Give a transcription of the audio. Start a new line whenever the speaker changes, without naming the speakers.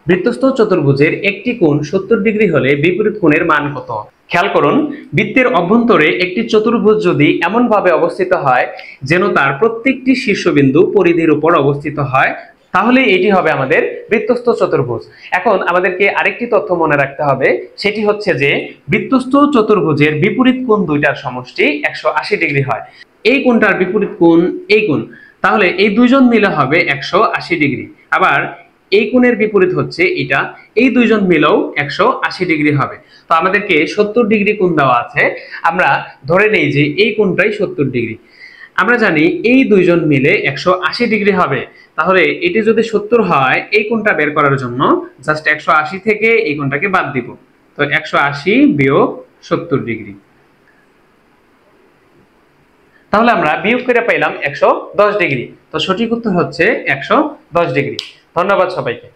বৃত্তস্থ চতুর্ভুজের একটি কোণ 70 ডিগ্রি হলে বিপরীত কোণের মান কত? খেয়াল করুন, বৃত্তের অভ্যন্তরে একটি চতুর্ভুজ যদি এমনভাবে অবস্থিত হয় যেন তার প্রত্যেকটি শীর্ষবিন্দু পরিধির উপর অবস্থিত হয়, তাহলে এটি হবে আমাদের বৃত্তস্থ চতুর্ভুজ। এখন আমাদেরকে আরেকটি তথ্য মনে রাখতে হবে, সেটি হচ্ছে যে বৃত্তস্থ চতুর্ভুজের বিপরীত কোণ দুইটার সমষ্টি 180 ডিগ্রি হয়। এই কোণটার বিপরীত কোণ এই কোণ, তাহলে এই দুইজন মিলে হবে 180 ডিগ্রি। আবার এই কোণের বিপরীত হচ্ছে এটা, এই দুইজন মিলেও 180 ডিগ্রি হবে। তো আমাদেরকে 70 ডিগ্রি কোণ দেওয়া আছে, আমরা ধরে নেই যে এই কোণটাই 70 ডিগ্রি। আমরা জানি এই দুইজন মিলে 180 ডিগ্রি হবে, তাহলে এটি যদি 70 হয়, এই কোণটা বের করার জন্য জাস্ট 180 থেকে এই কোণটাকে বাদ দিব। তো 180 বিয়োগ 70 ডিগ্রি, তাহলে আমরা বিয়োগ করে পাইলাম 110 ডিগ্রি। তো সঠিক উত্তর হচ্ছে 110 ডিগ্রি। ধন্যবাদ সবাইকে।